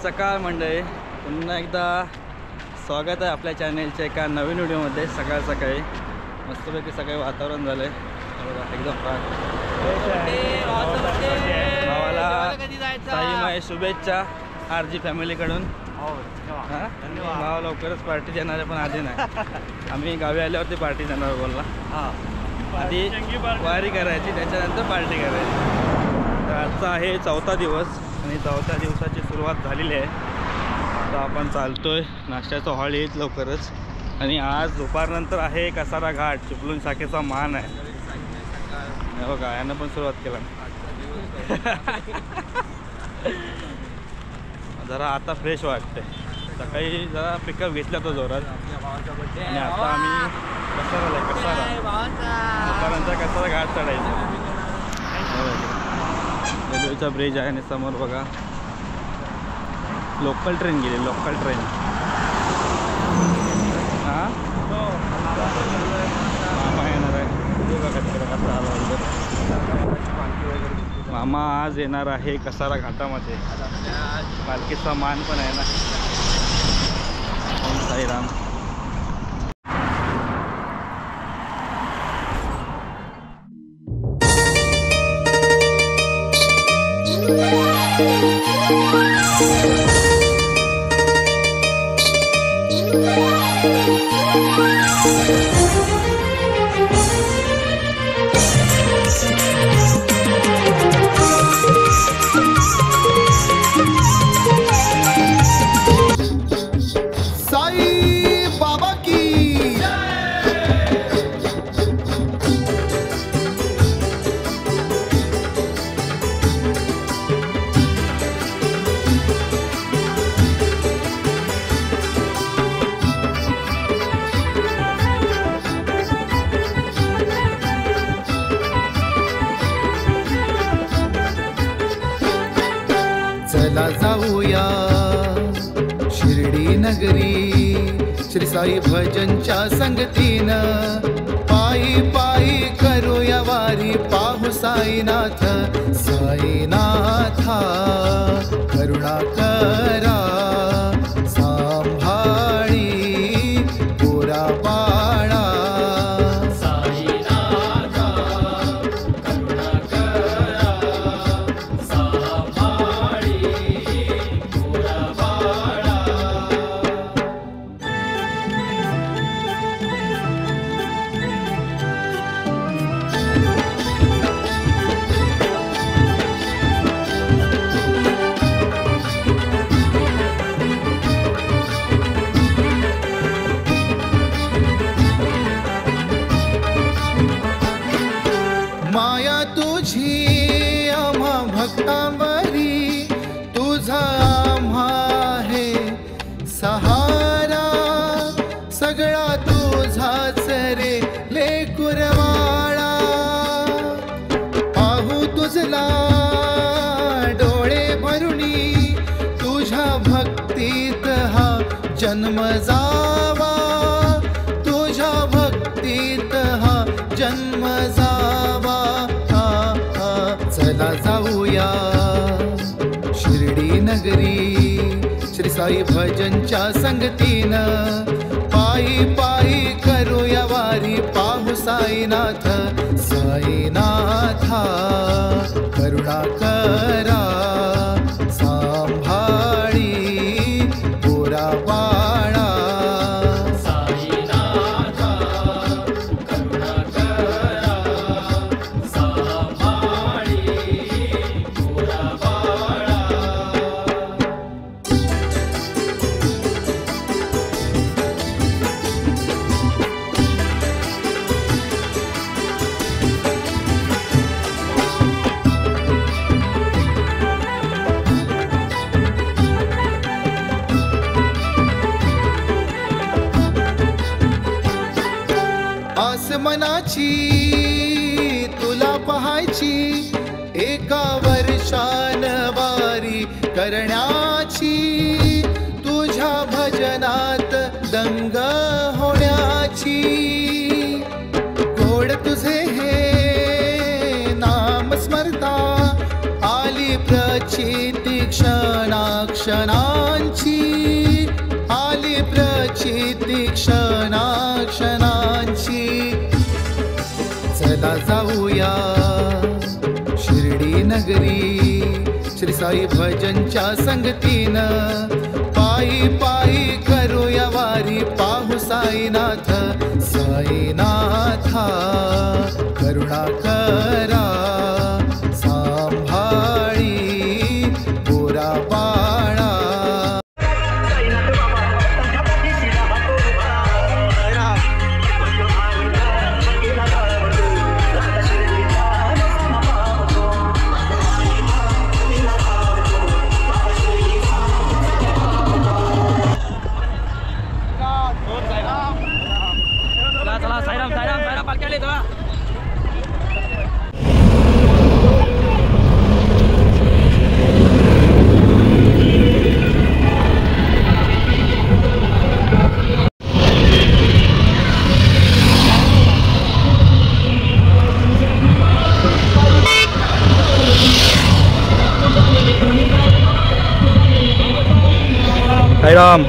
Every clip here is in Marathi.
सकाळ मंडळी, पुन्हा एकदा स्वागत आहे आपल्या चॅनलच्या एका नवीन व्हिडिओमध्ये। सकाळ सकाळी मस्तपैकी सकाळी वातावरण झालं आहे एकदम भावाला साईमाई शुभेच्छा आरजी फॅमिलीकडून। भाव लवकरच पार्टी देणार आहे, पण आधी नाही, आम्ही गावी आल्यावरती पार्टी देणार बोलला। आधी वारी करायची, त्याच्यानंतर पार्टी करायची। तर आजचा आहे 4था दिवस आणि 4थ्या दिवसाची सुरुवात झालेली आहे। आता आपण चालतोय, नाश्त्याचा हॉल येईल लवकरच। आणि आज दुपारनंतर आहे कसारा घाट, चिपळूण शाखेचा मान आहे बघा, यानं पण सुरुवात केला। जरा आता फ्रेश वाटते, सकाळी जरा पिकअप घेतला तो जोरात आणि आता आम्ही कसारा दुपारनंतर कसारा घाट चढायचा। रेल्वेचा ब्रिज आहे आणि समोर बघा लोकल ट्रेन गेली, लोकल ट्रेन। हां मामा येणार आहे, बघा तिकडे कसा आला। मामा आज येणार आहे कसारा घाटामध्ये, पालखीचा मान पण आहे ना। ओम साईराम। चला जाऊया शिर्डी नगरी, श्री साई भजनच्या संगतीनं। पायी पायी करूया वारी, पाहू साईनाथ। साईनाथा करुणा करा, सांभाळी पुरा बाळा। माया तुझी आम्हा भक्तांवरी, तुझा आम्हा आहे सहारा। सगळा तुझाच रे लेकुरवाळा, पाहू तुझला डोळे भरुणी, तुझ्या भक्तीत हा जन्म जावा। तुझ्या भक्तीत हा जन्म जावा। चला जाऊया शिर्डी नगरी, श्री साई भजनच्या संगतीनं। पायी पायी करूया वारी, पाहू साईनाथ। साईनाथा करुणा करा, सांभाळी पुरा बाळा। आसमनाची तुला पाहायची, एका वर्षान वारी करण्याची। तुझ्या भजनात दंग होण्याची, गोड तुझे हे नाम स्मरता, आली प्रचिती क्षणा क्षणा। पाहायची ती क्षणाक्षणांची. चला जाऊया शिर्डी नगरी श्री साई भजनच्या संगतीनं. पायी पायी करूया वारी पाहू साईनाथ. साईनाथा करुणा करा सांभाळी पोरा बाळा. चला साईराम साईराम साईराम पालखी आली तेव्हा. साईराम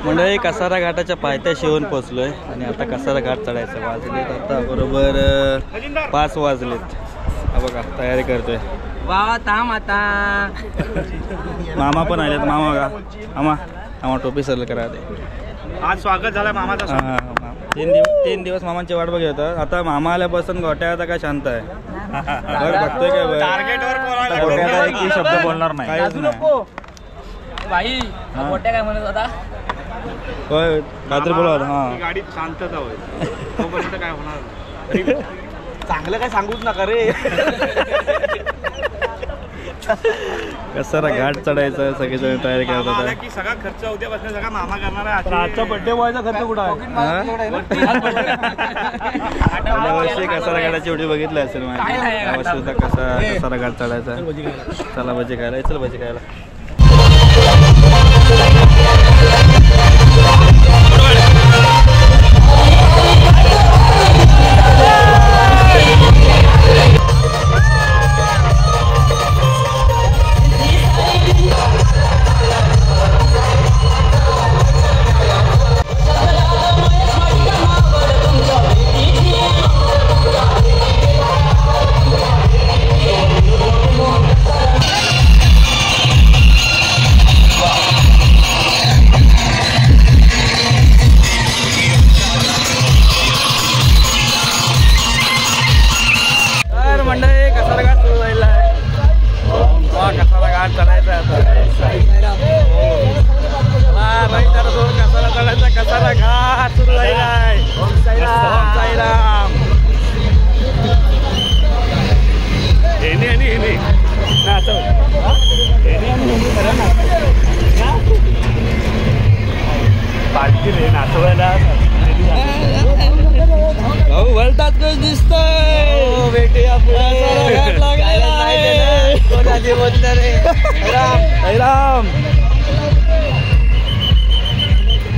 मंडळी कसारा घाटाच्या पायथ्याशी येऊन पोचलोय आणि आता कसारा घाट चढायचं. वाजलेत आता बरोबर 5 वाजलेत. हा बघा तयारी करतोय. वा थांब आता. मामा पण आलेत. मामा का मामा मामा टोपी सरल करा दे. आज स्वागत झालं मामाचं. हां 3 दिवस मामांची वाट बघत होता. आता मामा आल्यापासून गोट्या आता काय शांत आहे. बघतोय काय टार्गेटवर एक शब्द बोलणार नाही. काहीच नाही. भाई मोठ्या काय म्हणत होता. होय काहीतरी बोला होता. हां गाडीत शांतता होईल तोपर्यंत काय होणार. चांगलं काय सांगूच नका रे. कसारा घाट चढायचं सगळेजण तयारी करत होता. की सगळा खर्च उद्यापासून सगळा मामा करणार आहे. आजचा बड्डे बॉयचा खर्च कुठं आहे. यावर्षी कसारा घाटाची व्हिडिओ बघितली असेल माझी. यावर्षी होता कसारा घाट चढायचा. चला भजी खायला. चल भजी खायला.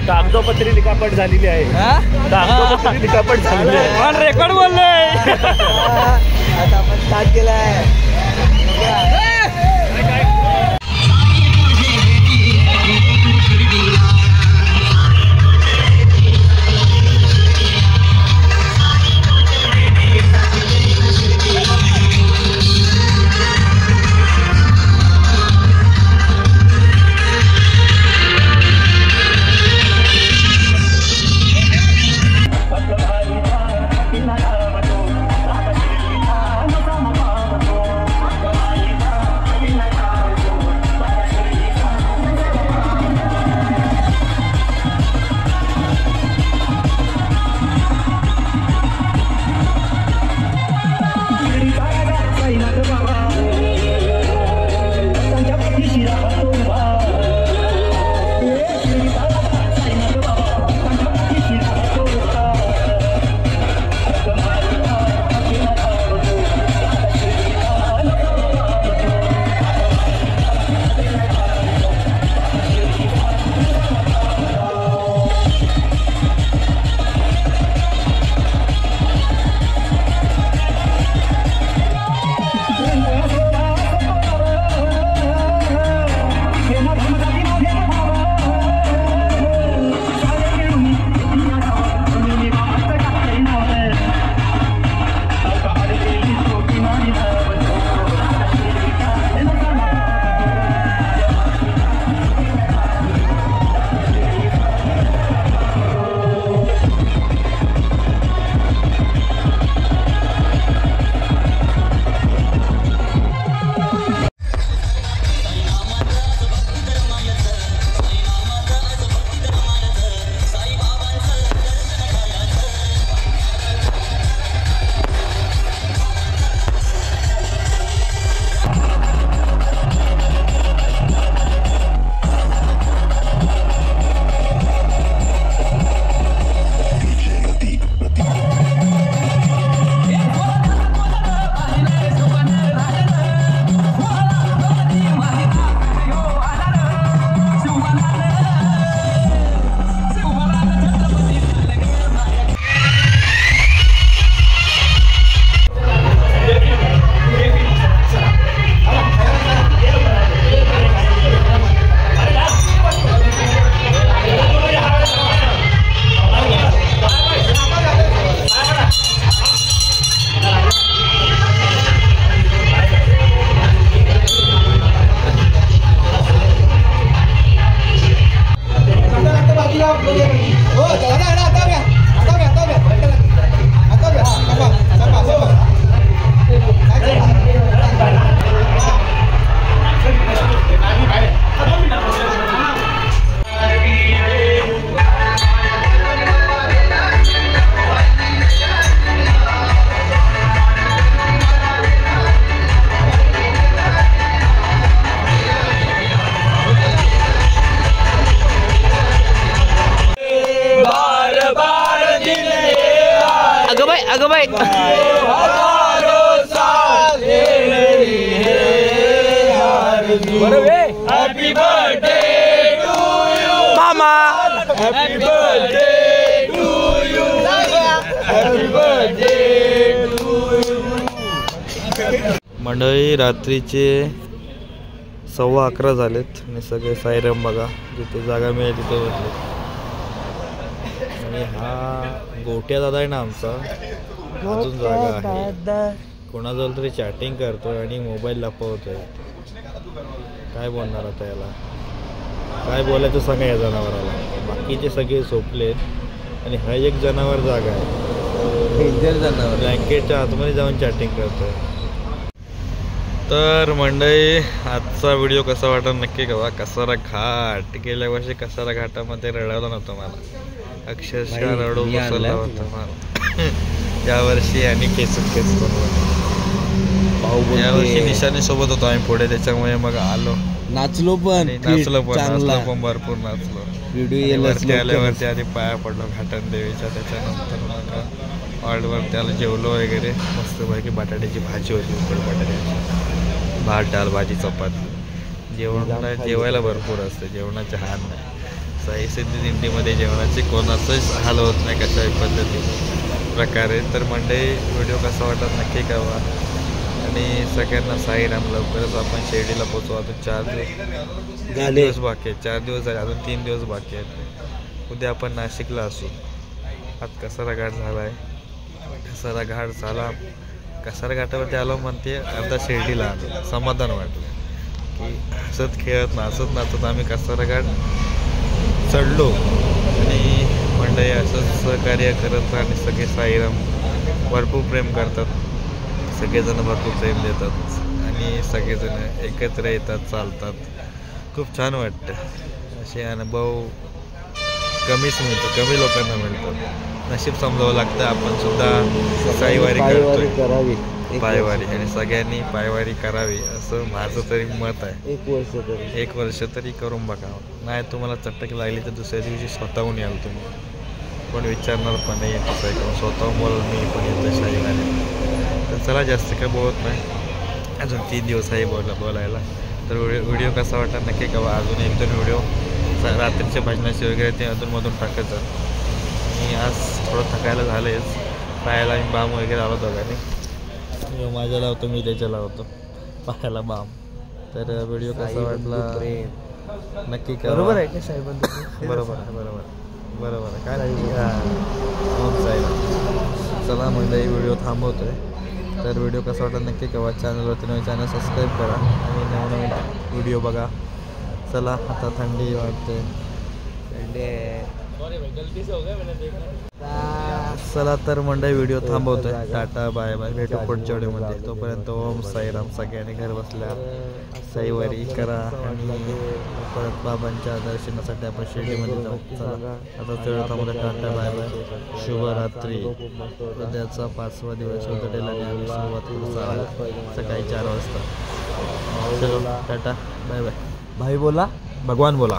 कागदोपत्री लिखापट झालेली आहे. कागदोपत्री लिखापट झालेली आहे. रेकॉर्ड बोललोय. आता आपण स्टार्ट केलाय. Happy birthday to you, happy birthday to you. मंडळी रात्रीचे 11:15 झालेत आणि सगळे साईराम बघा जिथे जागा मिळेल तिथे बसले. आणि हा गोट्या दादा आहे ना आमचा, अजून जागा आहे. कोणाजवळ तरी चॅटिंग करतोय आणि मोबाईल लपवतोय. काय बोलणार आता याला, काय बोलायचं सांगा या जनावराला. बाकीचे सगळे झोपलेत आणि हा एक जनावर जागा आहे, ब्लँकेटच्या आतमध्ये जाऊन चॅटिंग करतोय. तर मंडळी आजचा व्हिडिओ कसा वाटला नक्की कळवा. कसारा घाट, गेल्या वर्षी कसारा घाटामध्ये रडवलं नव्हतं मला, अक्षरशः रडू बसवला होता मला. यावर्षी आणि केसून केस बनवलं. यावर्षी निशाने सोबत होतो आम्ही पुढे, त्याच्यामुळे मग आलो, नाचलो पण भरपूर नाचलो. वरती आल्यावरती आधी पाया पडलो घाटन देवीच्या. त्याच्यानंतर मग हॉलवरती आलं, जेवलो वगैरे. मस्तपैकी बटाट्याची भाजी होती, उकड बटाट्याची, भात डाळ भाजी चपाती. जेवायला भरपूर असते, जेवणाचे हाल नाही. साई सिद्धी दिंडीमध्ये जेवणाचे कोणाचंच हाल होत नाही कशाही प्रकारे. तर मंडळी व्हिडिओ कसा वाटत नक्की कळवा. आणि सगळ्यांना साईराम. लवकरच आपण शिर्डीला पोचू. अजून 4 दिवस बाकी आहेत, 4 दिवस झाले, अजून 3 दिवस बाकी आहेत. उद्या आपण नाशिकला असू. आज कसारा घाट झाला आहे, कसारा घाट झाला. कसारा घाटावरती आलो म्हणते, अर्धा शिर्डीला आलो. समाधान वाटलं की हसत खेळत नाचत आम्ही कसारा घाट चढलो. आणि मंडळी असंच सहकार्य करत आणि सगळे साईराम भरपूर प्रेम करतात, सगळेजण भरपूर प्रेम देतात आणि सगळेजण एकत्र येतात, चालतात. खूप छान वाटतं. असे अनुभव कमीच मिळतो, कमी लोकांना मिळतात. नशीब समजावं लागतं. आपण सुद्धा साईवारी करतोय, पायवारी, आणि सगळ्यांनी पायवारी करावी असं माझं तरी मत आहे. 1 वर्ष तरी करून बघावं. नाही तुम्हाला चटक लागली तर दुसऱ्या दिवशी स्वतःहून याल तुम्ही, पण विचारणार पण नाही येतं आहे का, स्वतःहून बोलाल मी पण येतो साईवारी. तर चला जास्त काय बोलत नाही, अजून 3 दिवस आहे बोलायला. तर व्हिडिओ कसा वाटला नक्की कळवा. अजून 1-2 व्हिडिओ रात्रीच्या भजनाचे वगैरे ते अधूनमधून टाकत जा. आणि आज थोडं थकायला झालेच, पायाला मी बाम वगैरे आलो दोघांनी. माझ्या लावतो, मी त्याच्या लावतो पायाला बाम. तर व्हिडिओ कसा वाटला नक्की कळवा. बरोबर आहे का साहेब? बरोबर आहे, बरोबर आहे. काय साहेब. चला म्हणजे व्हिडिओ थांबवतोय. तर व्हिडिओ कसा वाटला नक्की कळवा. चॅनलवरती नवीन चॅनल सबस्क्राईब करा आणि नवनवीन व्हिडिओ बघा. चला आता थंडी वाटते. चला तर मंडळी व्हिडिओ थांबवतोय. टाटा बाय बाय, भेटू पुढच्या व्हिडिओमध्ये. तोपर्यंत ओम साईराम. सगळ्यांनी घर बसल्या साईवारी करा आणि परत बाबांच्या दर्शनासाठी आपण शिर्डीमध्ये जाऊ. चला आता व्हिडिओ थांबवतोय. टाटा बाय बाय, शुभरात्री. उद्याचा 5वा दिवस उद्याला आम्ही सुरुवात करू सकाळी 4 वाजता. चलो टाटा बाय बाय. भाई बोला, भगवान बोला.